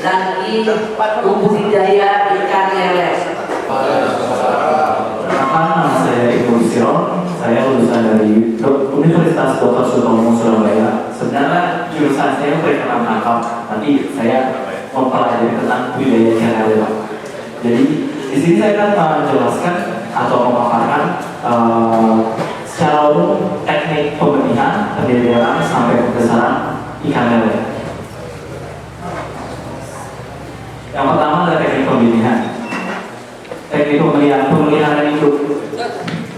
lagi budidaya ikan lele. Perkenalkan, nama saya Ibu Siron. Saya lulusan dari Universitas Dr. Sutomo Surabaya. Sebenarnya jurusan saya perikanan tangkap. Nanti saya mempelajari tentang budidaya ikan lele. Jadi di sini saya akan menjelaskan atau memaparkan secara umum teknik pembenihan, pembenihan sampai pembesaran ikan lele. Yang pertama adalah teknik pembenihan. Teknik pemeliharaan hidup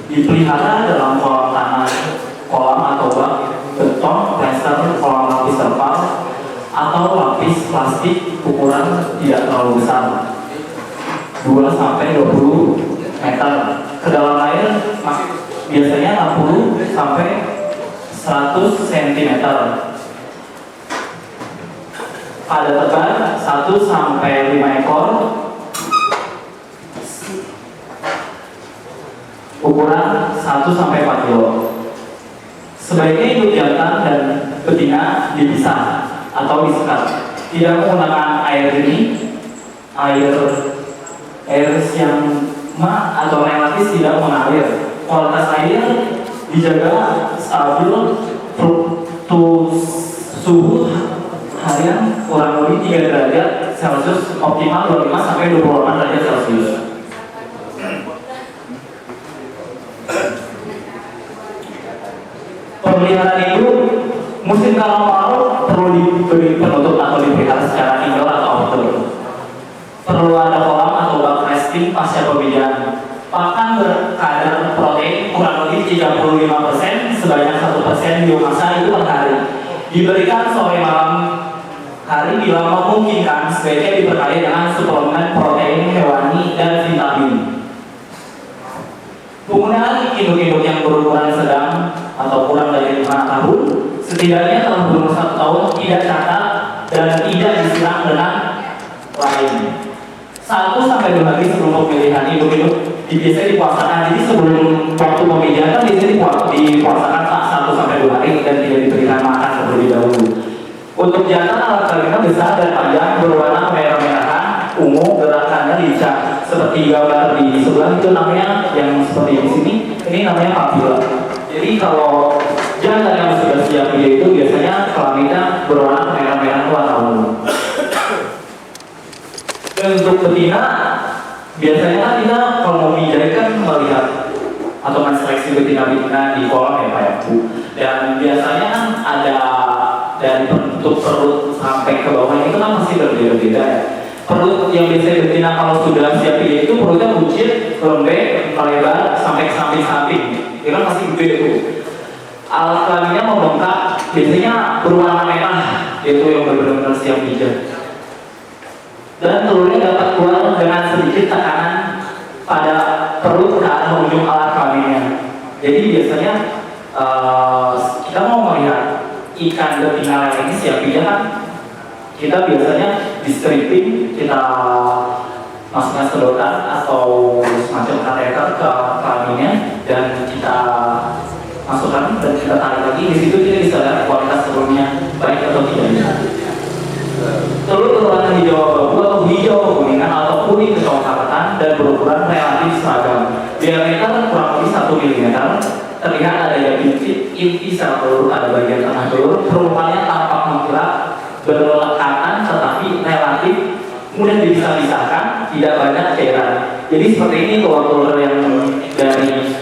dipelihara dalam kolam tanah, kolam atau bak, beton, plester, kolam lapis terpal, atau lapis plastik ukuran tidak terlalu besar, 2-20 meter. Kedalaman air biasanya 60-100 cm. Pada tebar 1-5 ekor, ukuran 1-4 kilo. Sebaiknya hidup jantan dan betina dipisah atau disekat. Tidak menggunakan air ini, air yang atau relatif tidak mengalir. Kualitas air dijaga stabil, suhu harian kurang lebih 3 derajat Celcius, optimal 25-28 derajat Celcius. Pemeliharaan itu musim kemarau perlu diberi penutup atau dipelihara secara indoor atau outdoor. Perlu ada kolam atau bak resting pasca pemilihan. Pakan berkadar protein kurang lebih 35%, sebanyak 1% biomasa itu per hari. Diberikan sore malam hari bila memungkinkan, sebaiknya diperkaya dengan suplemen protein hewani dan vitamin. Penggunaan induk-induk yang berukuran sedang atau kurang dari 5 tahun, setidaknya telah berumur 1 tahun, tidak catat dan tidak disiram dengan lain. 1-2 hari sebelum pemilihan induk-induk biasanya dipuasakan. Jadi sebelum waktu pemilihan kan biasanya dipuasakan 1-2 hari dan tidak diberikan makan terlebih dahulu. Untuk jantan, alat kelaminnya besar dan panjang, berwarna merah-merahan, ungu, gerakannya lincah. Seperti gambar di sebelah itu namanya, yang seperti di sini, ini namanya papila. Jadi kalau jantan yang sudah siap dia itu biasanya kelaminnya berwarna merah-merah tua tahun. Dan untuk betina, biasanya kan kita kalau mau mijai kan melihat atau menseleksi betina-betina di kolam ya Pak ya Bu. Dan biasanya kan ada dari bentuk perut sampai ke bawah itu kan masih berbeda-beda ya. Perut yang biasanya betina kalau sudah siap dia itu perutnya buncit, lembek, melebar sampai ke samping-samping. Itu kan masih gede itu. Alat kelaminnya membengkak, biasanya berwarna merah, itu yang benar-benar siap pijat. Dan telurnya dapat keluar dengan sedikit tekanan pada perut ke arah ujung alat kelaminnya. Jadi biasanya kita mau melihat ikan betina lele ini siap pijat kan, kita biasanya di stripping, kita masukkan sedotan atau semacam kateter ke kelaminnya dan kita masukkan dan kita tarik lagi. Di situ kita bisa lihat kualitas telurnya baik atau tidak. Telur berwarna hijau abu atau hijau kekuningan atau kuning kecoklatan dan berukuran relatif seragam. Diameter kurang lebih 1 mm. Terlihat ada yang inti sel telur pada bagian tengah telur. Permukaannya tampak mengkilap, berlekatan tetapi relatif mudah dipisah-pisahkan, tidak banyak cairan. Jadi seperti ini telur-telur yang dari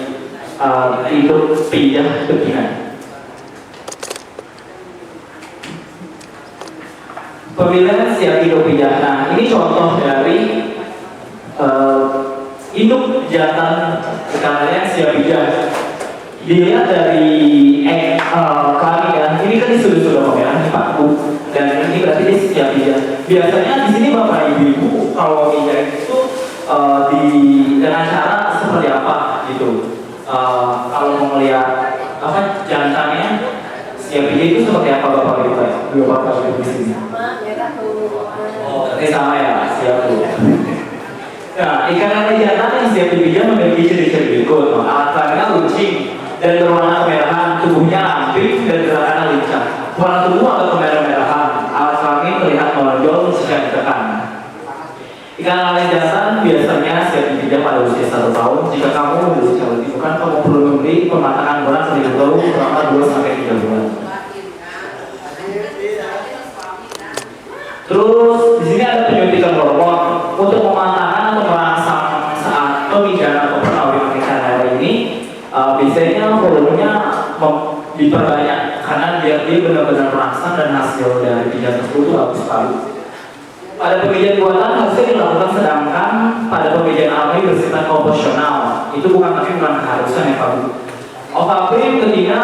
hidup pijat betina. Pemilihan siap hidup pijat. Nah, ini contoh dari induk jantan ikan siap pijat. Dilihat dari kelamin ya. Ini kan sudah merah nih Pak Bu. Dan ini berarti dia siap pijat. Biasanya di sini Bapak Ibu kalau pijat itu dengan cara seperti apa gitu. Kalau mau melihat jantannya siap pijat itu seperti apa Bapak Ibu ya? Bapak Ibu di sini. Oh, ini sama ya, siap Bu. Nah, ikan lele jantan yang siap dipijat memiliki ciri-ciri berikut. Alat kelaminnya luncing dan berwarna kemerahan, tubuhnya ramping dan gerakannya lincah. Warna tubuh agak kemerah-merahan. Alat kelamin terlihat menonjol jika ditekan. Ikan lele jantan biasanya siap dipijak pada usia 1 tahun. Jika kamu berusia lebih, bukan kamu perlu membeli pematangan berat terlebih dahulu selama 2 sampai 3 bulan. Terus di sini ada penyuntikan hormon untuk mematangkan atau merangsang saat pemijahan atau perkawinan ikan lele ini. Biasanya volumenya diperbanyak karena dia benar-benar merangsang dan hasil dari pijat tersebut bagus sekali. Pada pemijat buatan harusnya dilakukan, sedangkan pada pemijat alami bersifat proporsional. Itu bukan keharusan ya Pak Bu. Ovaprin betina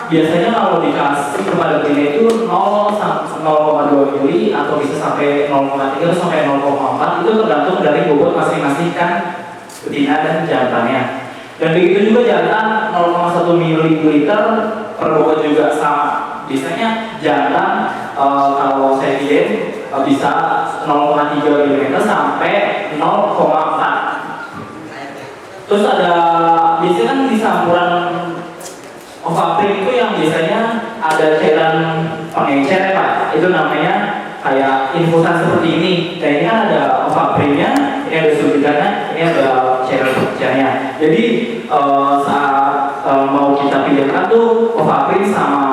biasanya kalau dikasih kepada betina itu 0,2 mili atau bisa sampai 0,3 sampai 0,4, itu tergantung dari bobot masing-masing kan betina dan jantannya. Dan begitu juga jantan 0,1 mililiter per bobot juga sama. Biasanya jantan kalau saya lihat bisa 0,3 mm sampai 0,4. Terus ada biasanya kan di campuran ovaprin itu yang biasanya ada cairan pengencer ya Pak. Itu namanya kayak infusan seperti ini. Dan ini kan ada ovaprinnya, ini ada suntikannya, ini ada cairan pengencernya. Jadi saat mau kita pijatkan tuh ovaprin sama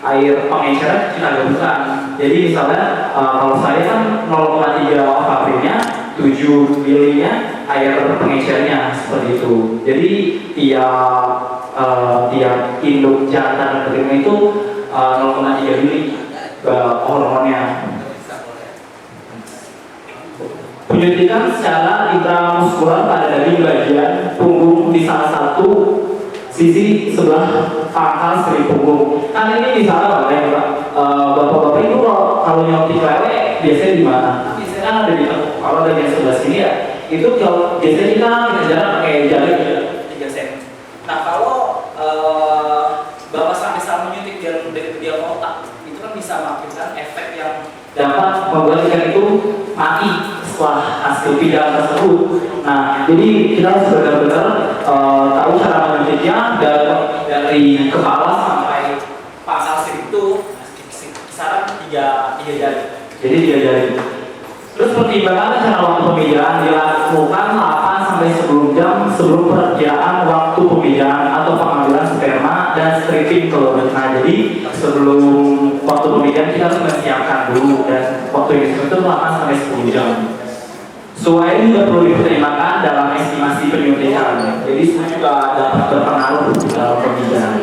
air pengencer kita gabungkan. Jadi misalnya kalau saya kan 0,3 ovaprinnya, 7 milinya air pengencernya seperti itu. Jadi tiap induk jantan dan betina itu 0,3 mili hormonnya. Penyuntikan secara intramuskular pada daging bagian punggung di salah satu sisi sebelah pangkal seri punggung. Kan ini misalnya bapak-bapak itu kalau nyuntik lele biasanya di mana? Biasanya kan ada di tengkuk. Kalau ada yang sebelah sini ya, itu kalau biasanya kita jalan pakai jari 3 cm. Nah kalau bapak sampai menyuntik dia otak, itu kan bisa mengakibatkan efek yang dapat membuat ikan itu mati setelah hasil pijatan tersebut. Nah, jadi kita harus benar-benar tahu cara menyuntiknya dari kepala sampai pangkal sirip itu kisaran 3 jari. Jadi 3 jari. Terus pertimbangan cara waktu pemijahan dilakukan 8 sampai 10 jam sebelum perkiraan waktu pemijahan atau pengambilan sperma dan stripping telur. Nah, jadi sebelum waktu pemijahan kita harus menyiapkan dulu, dan waktu itu 8 sampai 10 jam. Suhu juga perlu dipertimbangkan dalam estimasi penyuntikan. Jadi suhu juga dapat berpengaruh dalam pemijahan.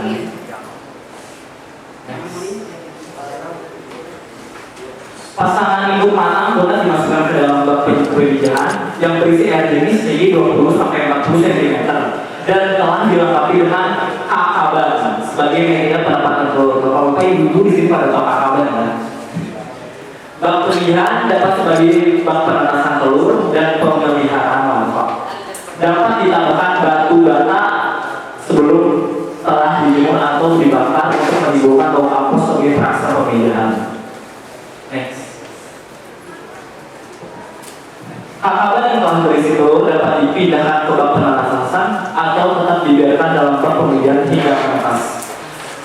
Pasangan induk matang boleh dimasukkan ke dalam bak pemijahan yang berisi air jernih setinggi 20 sampai 40 cm dan telah dilengkapi dengan akaban sebagai media penempatan telur. Kalau ibu di sini pada tahu akaban ya. Bak pemijahan dapat sebagai bak penetasan telur dan pemeliharaan larva. Dapat ditambahkan batu bata sebelum telah dijemur atau dibakar untuk menimbulkan bau apus sebagai perasa pemijahan. Next. Akaban yang telah berisi telur dapat dipindahkan ke bak penetasan atau tetap dibiarkan dalam bak pemijahan hingga menetas.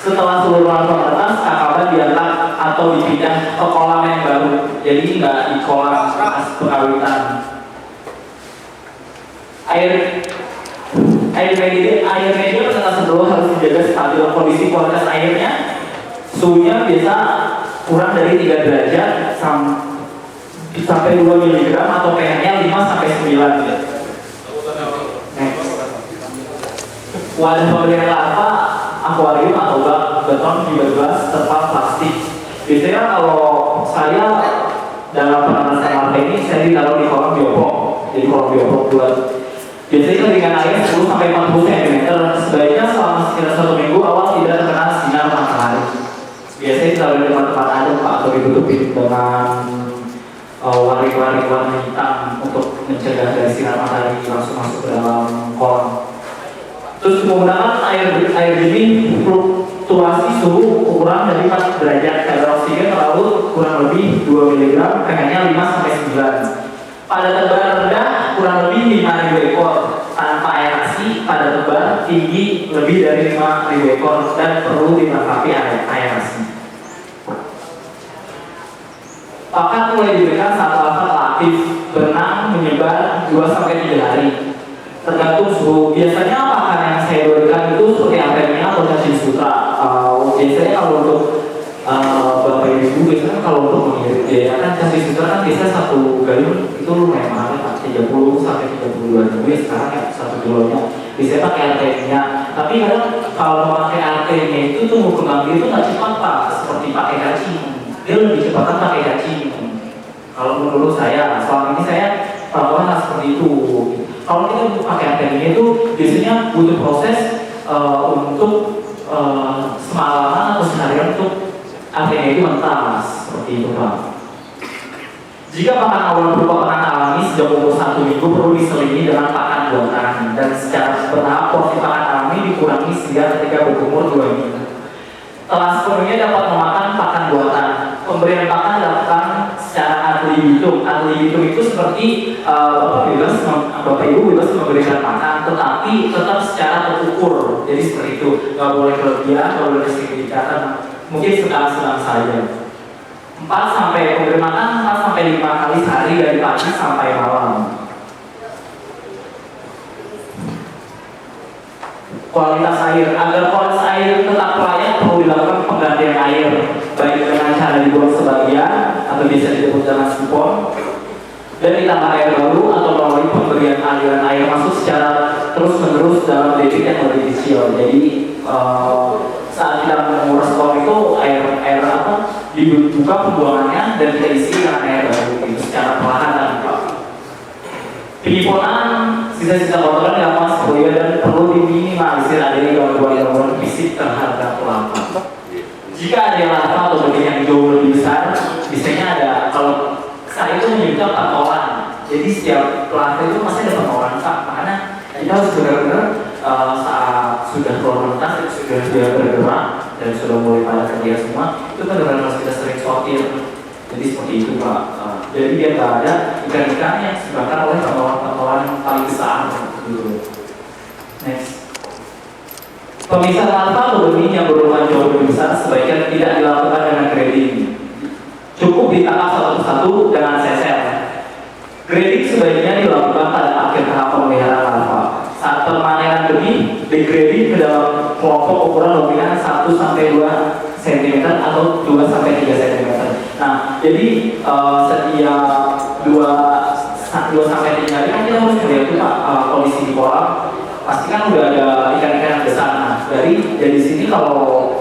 Setelah seluruh larva menetas, akaban diangkat atau dipindah ke kolam yang baru. Jadi nggak di kolam bekas pengawitan. Air media penetasan telur harus dijaga stabil kondisi kualitas airnya. Suhunya biasa kurang dari 3 derajat sampai 2 mg atau pH-nya 5 sampai 9. Wadah pemberian larva akuarium atau bak beton fiber glass terpal plastik. Biasanya kalau saya dalam penanasan larva ini saya ditaruh di kolam biopok. Jadi kolam biopok buat biasanya dengan air 10 sampai 40 cm. Sebaiknya selama sekitar 1 minggu awal tidak terkena sinar matahari. Biasanya ditaruh di tempat adem Pak, atau ditutupin dengan waring-waring warna hitam untuk mencegah dari sinar matahari langsung masuk ke dalam kolam. Terus menggunakan air jernih, fluktuasi suhu kurang dari 4 derajat, kadar oksigen terlalu kurang lebih 2 mg, pH-nya 5 sampai 9. Pada tebaran rendah kurang lebih 5.000 ekor, tanpa aerasi pada tebaran tinggi lebih dari 5.000 ekor dan perlu dilengkapi aerasi. Pakan mulai diberikan saat larva telah aktif berenang menyebar 2-3 hari. Tergantung suhu. Biasanya pakan yang saya berikan itu seperti artemia atau cacing sutra. Biasanya kalau untuk Bapak Ibu biasanya kalau untuk mengirit ya kan cacing sutra kan biasanya 1 galon itu lumayan mahal Pak, 30-32 ribu ya sekarang ya 1 kilonya. Biasanya pakai artemia. Tapi kadang kalau memakai artemia itu tumbuh kembang dia itu nggak cepat Pak, seperti pakai cacing. Dia lebih cepat kan pakai cacing. Kalau menurut saya, selama ini saya pelakukan seperti itu. Kalau kita pakai artemia itu biasanya butuh proses untuk semalaman atau seharian untuk artemia itu mentas seperti itu Pak. Jika pakan awal berupa pakan alami sejak umur 1 minggu perlu diselingi dengan pakan buatan dan secara bertahap porsi pakan alami dikurangi sehingga ketika berumur 2 minggu. Setelah sepenuhnya dapat memakan pakan buatan, pemberian pakan dilakukan secara ad libitum. Ad libitum itu seperti Bapak Ibu bebas memberikan makan, tetapi tetap secara terukur. Jadi seperti itu, nggak boleh kelebihan, nggak boleh signifikan, mungkin sedang-sedang saja. 4-5 kali sehari dari pagi sampai malam. Kualitas air, agar kualitas air tetap layak perlu dilakukan penggantian air, baik dengan cara dibuang sebagian atau bisa disebut dengan sipon dan ditambah air baru atau melalui pemberian aliran air masuk secara terus-menerus dalam debit yang lebih kecil. Jadi saat kita menguras kolam itu air dibuka pembuangannya dan kita isi dengan air baru itu secara perlahan dan penyimpanan sisa-sisa kotoran dilakukan sesuai dan perlu diminimalisir adanya gangguan fisik terhadap larva. Jika ada larva atau benih yang jauh lebih besar, biasanya ada, kalau saya itu menyebutkan patoran. Jadi setiap larva itu masih ada patoran Pak, makanya kita harus benar-benar saat sudah keluar mentas, sudah dia bergerak dan sudah mulai pada kerja semua, itu benar-benar harus kita sering sortir. Jadi seperti itu Pak. Jadi biar nggak ada ikan-ikan yang disebabkan oleh patoran yang paling besar. Gitu. Next. Pemisahan larva atau benih yang berukuran jauh lebih besar sebaiknya tidak dilakukan dengan grading. Cukup ditangkap satu persatu dengan seser. Grading sebaiknya dilakukan pada akhir tahap pemeliharaan larva. Saat permanenan benih, degrading ke dalam kelompok ukuran dominan 1-2 cm atau 2-3 cm. Nah, jadi setiap 2-3 hari kan kita harus melihat tuh Pak kondisi di kolam. Pasti kan udah ada ikan-ikan yang besar. Nah, dari sini kalau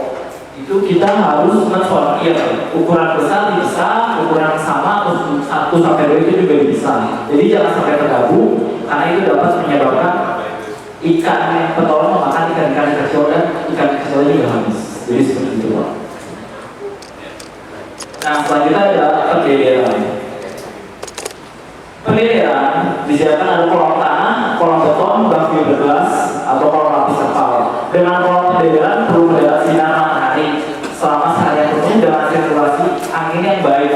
itu kita harus mensortir ukuran besar bisa, ukuran sama atau 1-2 itu juga bisa. Jadi jangan sampai tergabung karena itu dapat menyebabkan ikan petolan memakan ikan-ikan kecil dan ikan kecilnya juga habis. Jadi seperti itu Pak. Nah, selanjutnya ada pendederan. Pendederan disediakan ada kolam tanah, kolam beton, bak fiberglass atau kolam lapis terpal. Dengan kolam pendederan perlu mendapat sinar matahari selama seharian penuh dengan sirkulasi angin yang baik.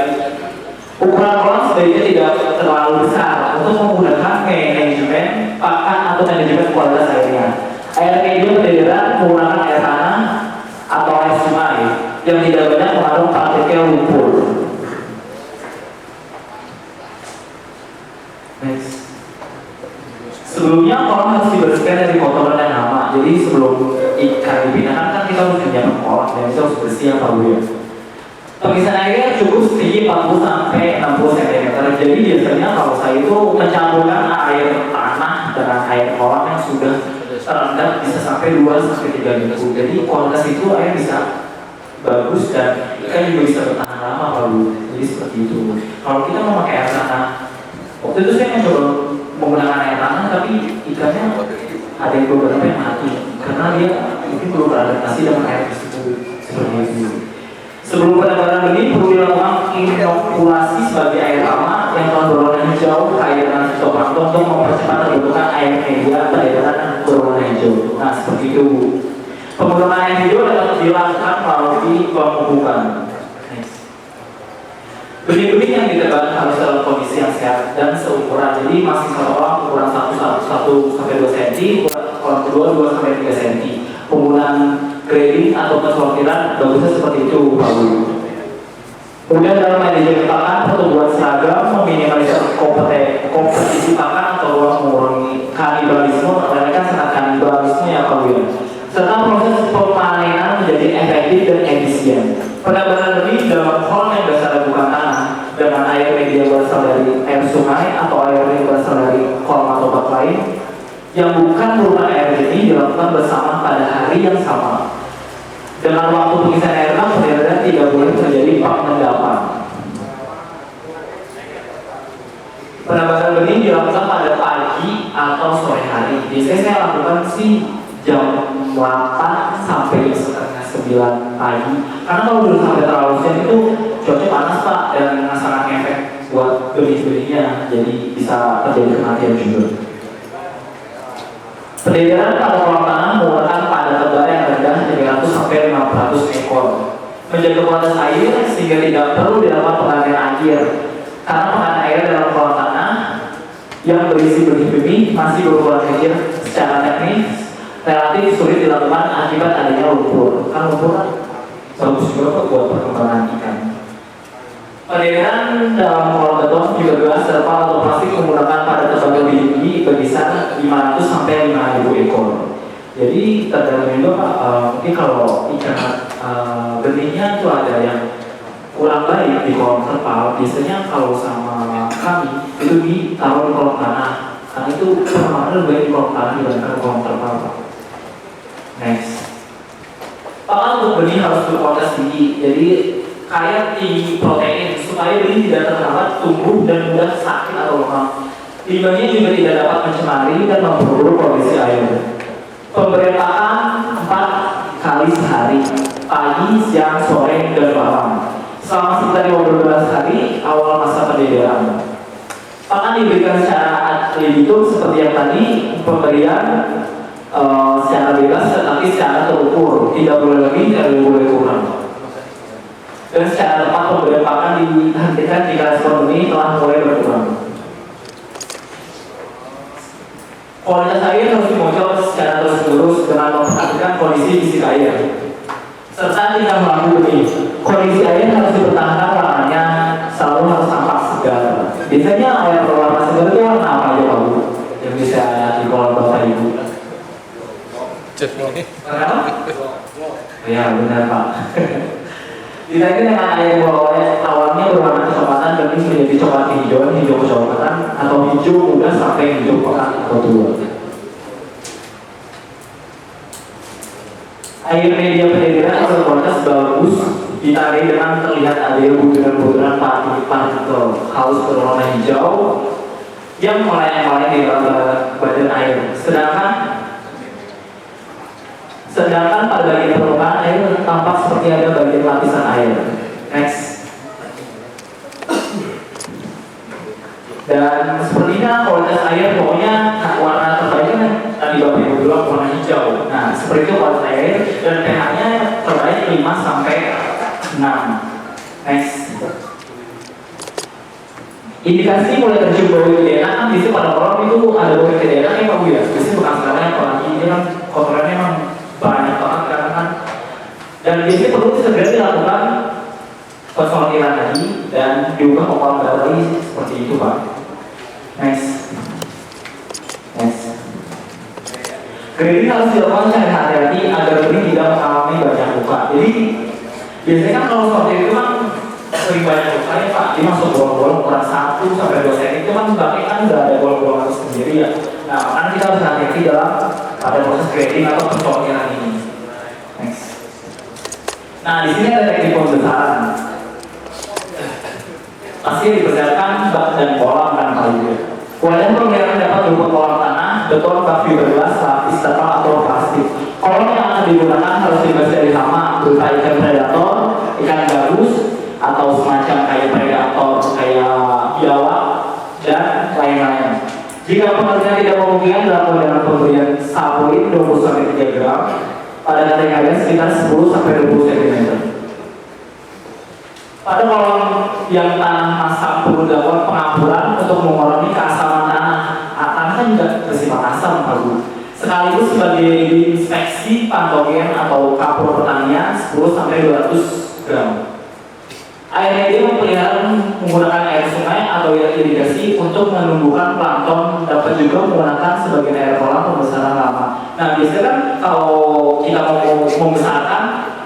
Ukuran kolam sebaiknya tidak terlalu besar untuk memudahkan manajemen pakan atau manajemen kualitas airnya. Air media pendederan menggunakan air tanah atau air sungai yang tidak banyak mengandung partikel lumpur. Next. Sebelumnya kolam harus dibersihkan dari kotoran dan hama. Jadi sebelum ikan dipindahkan kan kita harus menyiapkan kolam dan itu harus bersih ya Pak Bu ya. Pemisahan airnya cukup setinggi 40-60 cm. Jadi biasanya kalau saya itu mencampurkan air tanah dengan air kolam yang sudah terendam bisa sampai 2-3 minggu. Jadi kualitas itu air bisa bagus dan ikan juga bisa bertahan lama Pak Bu. Jadi seperti itu. Kalau kita mau pakai air tanah, waktu itu saya mencoba menggunakan air tanah tapi ikannya ada yang beberapa yang mati karena dia mungkin belum beradaptasi dengan air tersebut seperti itu. Sebelum penambahan benih perlu dilakukan inokulasi sebagai air lama yang telah berwarna hijau cairan fitoplankton untuk mempercepat terbentukan air media cairan berwarna hijau. Nah seperti itu. Penggunaan air hijau dapat dilakukan melalui pemupukan. Benih-benih yang ditebang harus dalam kondisi yang sehat dan seukuran. Jadi masih satu kolam ukuran 1-2 cm, kolam kedua 2-3 cm. Penggunaan grading atau pensortiran bagusnya seperti itu Pak Bu. Kemudian dalam manajemen pakan pertumbuhan seragam meminimalisir dengan air media berasal dari air sungai atau air yang berasal dari kolam atau bak lain yang bukan merupakan air jernih dilakukan bersama pada hari yang sama. Dengan waktu pengisian air bak berbeda tidak boleh terjadi pengendapan. Penambahan benih dilakukan pada pagi atau sore hari. Biasanya saya lakukan sih jam 8 sampai setengah 9 pagi. Karena kalau dulu sampai terlalu siang itu cuaca panas Pak dan sangat ngefek buat benih-benihnya, jadi bisa terjadi kematian juga. Pendederan pada kolam tanah menggunakan pada tebar yang rendah 300 sampai 500 ekor. Menjaga kualitas air sehingga tidak perlu dilakukan penggantian air. Karena penggantian air dalam kolam tanah yang berisi benih-benih masih berukuran kecil secara teknis relatif sulit dilakukan akibat adanya lumpur. Kan lumpur kan bagus juga buat perkembangan ikan. Pendederan dalam kolam beton juga gelas terpal atau plastik menggunakan pada tebaga tinggi berkisar 500 sampai 5.000 ekor. Jadi tergantung juga Pak, mungkin kalau ikan benihnya itu ada yang kurang baik di kolam terpal, biasanya kalau sama kami itu ditaruh di kolam tanah. Karena itu perkembangan lebih baik di kolam tanah dibandingkan kolam terpal Pak. Next. Pakan untuk benih harus berkualitas tinggi, jadi kaya tinggi protein supaya benih tidak terhambat tumbuh dan mudah sakit atau lemah. Limbahnya juga tidak dapat mencemari dan memperburuk kondisi air. Pemberian pakan 4 kali sehari, pagi, siang, sore, dan malam. Selama sekitar 15 hari awal masa pendederan. Pakan diberikan secara ad libitum seperti yang tadi, pemberian secara bebas tetapi secara terukur, tidak boleh lebih dan boleh kurang. Dan secara tepat pemberian pakan dihentikan jika respon benih telah mulai berkurang. Kualitas air harus dimonitor secara terus-menerus dengan memperhatikan kondisi fisik air serta tidak mengganggu benih. Kondisi air harus dipertahankan, warnanya selalu harus tampak segar. Biasanya air berwarna segar itu warna apa aja Pak Bu? Yang bisa di kolam Bapak Ibu? Kenapa? Ya benar Pak. Ditandai dengan air awalnya berwarna kecoklatan dan menjadi coklat hijau, hijau kecoklatan atau hijau muda sampai hijau pekat atau tua. Air media pendederan berkualitas bagus ditandai dengan terlihat adanya butiran-butiran partikel halus berwarna hijau yang melayang-layang di dalam badan air. Sedangkan pada bagian permukaan air tampak seperti ada bagian lapisan air. Next. Dan sepertinya kualitas air pokoknya warna terbaiknya tadi Bapak Ibu bilang warna hijau. Nah, seperti itu kualitas air dan pH-nya terbaik 5 sampai 6. Next. Indikasi mulai tercium bau kedena kan biasanya pada kolam itu ada bau kedena ya Pak Bu ya. Biasanya bekas darahnya apalagi ini kan kotorannya memang banyak banget kan. Dan biasanya perlu segera dilakukan konsultiran tadi dan diubah ke kolam baru lagi seperti itu Pak. Next. Grading harus dilakukan secara hati-hati agar benih tidak mengalami banyak luka. Jadi biasanya kan kalau seperti itu kan sering banyak luka ya Pak. Dia masuk bolong-bolong ukuran 1 sampai 2 cm itu kan bakal kan udah ada bolong-bolong itu sendiri ya. Nah makanya kita harus hati-hati dalam pada proses grading atau pencokiran ini. Next. Nah di sini ada teknik pembesaran. Pasti dipersiapkan bak dan kolam kan Pak Ibu. Wadah pemeliharaan dapat berupa kolam tanah, beton, bak fiberglass, lapis terpal atau plastik. Kolam yang akan digunakan harus dibebas dari hama berupa ikan predator, ikan gabus, atau semacam kayak predator, kayak biawak dan lain-lain. Jika pengertian tidak memungkinkan dilakukan dengan pemberian sapuin 20-3 gram pada kategori sekitar 10-20 cm. Pada kolam yang tanah masam perlu dilakukan pengampuran untuk mengurangi keasaman tanah. Tanah kan juga bersifat asam Pak Bu. Sekaligus sebagai inspeksi patogen atau kapur pertanian 10-200 gram. Air media memelihara menggunakan air sungai atau air irigasi untuk menumbuhkan plankton, dapat juga menggunakan sebagian air kolam pembesaran lama. Nah biasanya kan kalau kita mau membesarkan,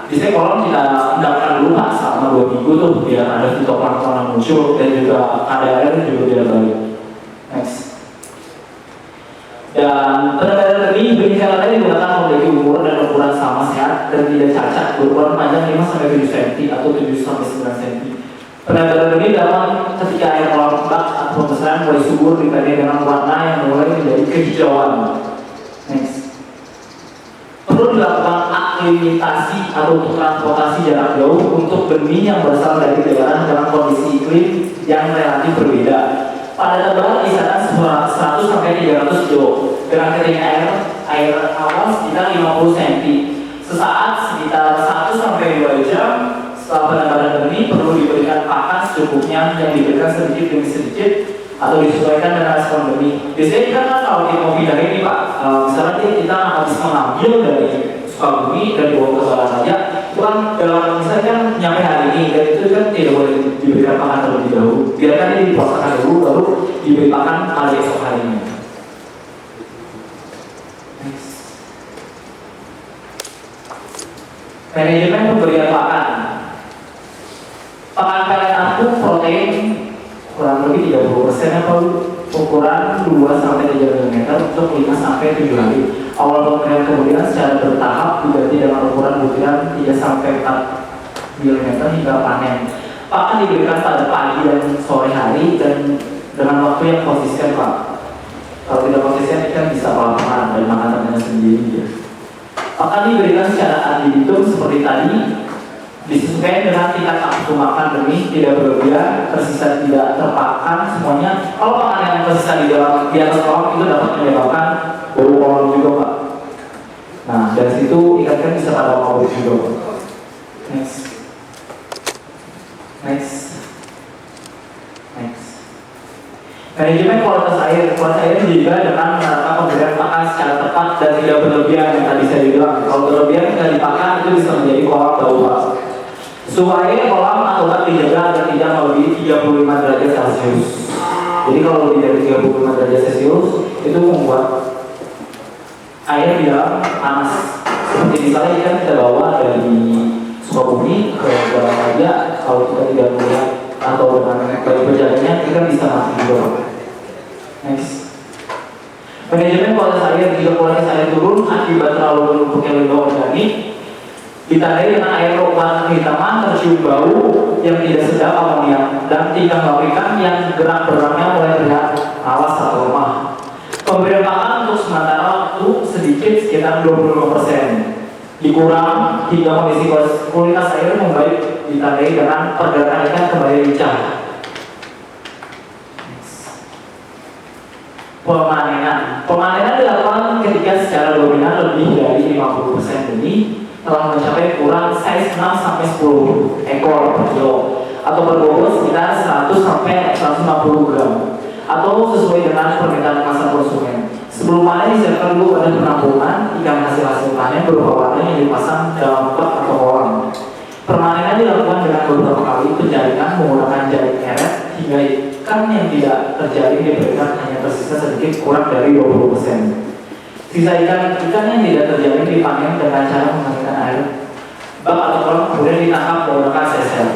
biasanya kolam kita endapkan dulu Pak selama selama 2 minggu tuh biar ada fitoplankton yang muncul dan juga kadar air juga biar baik. Next. Dan pengendara ini berinisial digunakan memiliki umur dan ukuran sama sehat dan tidak cacat, berukuran panjang 5-7 cm atau 7-9 cm. Pengendara ini dapat ketika air kolam bak atau pembesaran mulai subur dibanding dengan warna yang mulai menjadi kehijauan. Next. Perlu dilakukan aklimatasi atau transportasi jarak jauh untuk benih yang berasal dari daerah dengan kondisi iklim yang relatif berbeda. Pada tebalan kisaran 100-300 kilo dengan ketinggian air awal sekitar 50 cm. Sesaat sekitar 1-2 jam setelah penambahan benih perlu diberikan pakan secukupnya yang diberikan sedikit demi sedikit atau disesuaikan dengan respon benih. Biasanya kan kalau kita mau pindah ini Pak, misalnya kita habis mengambil dari Sukabumi dan dibawa ke Balaraja, itu kan dalam misalnya kan nyampe hari ini dan itu kan tidak boleh diberikan pakan terlebih dahulu. Biarkan ini dipuasakan dulu baru diberi pakan pada esok harinya. Manajemen pemberian pakan. Pakan pelet apung protein kurang lebih 30% atau ukuran 2-3 mm untuk 5-7 hari. Awal pemberian kemudian secara bertahap diganti dengan ukuran butiran 3-4 mm hingga panen. Pakan diberikan pada pagi dan sore hari dan dengan waktu yang konsisten Pak. Kalau tidak konsisten kan bisa pelan-pelan dan makan temannya sendiri ya. Pakan diberikan secara ad libitum seperti tadi, disesuaikan dengan tingkat nafsu makan benih, tidak berlebihan, tersisa tidak terpakan semuanya. Kalau pakan yang tersisa di atas kolam itu dapat menyebabkan bau kolam juga Pak. Nah dari situ ikan bisa pada mau juga Pak. Next. Manajemen kualitas air. Kualitas air juga dengan menerapkan pemberian pakan secara tepat dan tidak berlebihan yang tadi saya bilang. Kalau berlebihan tidak dipakan itu bisa menjadi kolam bau Pak. Suhu air kolam atau bak dijaga agar tidak melebihi 35 derajat Celcius. Jadi kalau lebih dari 35 derajat Celcius itu membuat air di dalam panas. Seperti misalnya ikan kita bawa dari Sukabumi ke Balaraja, kalau kita tidak melihat atau dengan baik penjaganya ikan bisa mati juga. Next. Manajemen kualitas air. Jika kualitas air turun akibat terlalu menumpuknya limbah organik, ditandai dengan air warna kehitaman, tercium bau yang tidak sedap amoniak, dan tingkah laku ikan yang gerak-geraknya mulai terlihat awas atau lemah. Pemberian pakan untuk sementara waktu sedikit sekitar 25%. Dikurang hingga kondisi kualitas air membaik, ditandai dengan pergerakan ikan kembali lincah. Pemanenan dilakukan ketika secara dominan lebih dari 50% benih telah mencapai ukuran size 6-10 ekor per kilo atau berbobot sekitar 100-150 gram atau sesuai dengan permintaan pasar konsumen. Sebelum panen disiapkan dulu pada penampungan ikan hasil panen berupa warna yang dipasang dalam bak atau kolam. Permanenan dilakukan dengan beberapa kali penjaringan menggunakan jaring eret hingga ikan yang tidak terjaring diberikan hanya tersisa sedikit kurang dari 20%. Sisa ikan yang tidak terjaring dipanen dengan cara mengalirkan air bak atau kolam kemudian ditangkap menggunakan sesel.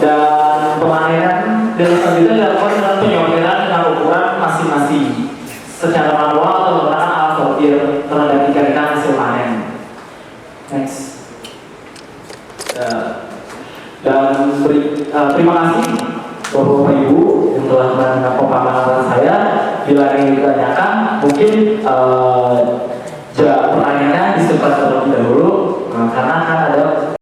Dan pemanenan dan selanjutnya dilakukan dengan penyortiran dengan ukuran masing-masing secara manual atau menggunakan alat sortir terhadap ikan hasil panen. Next. Dan terima kasih Bapak Ibu yang telah mendengar pemaparan saya. Bila ingin ditanyakan, mungkin pertanyaannya disimpan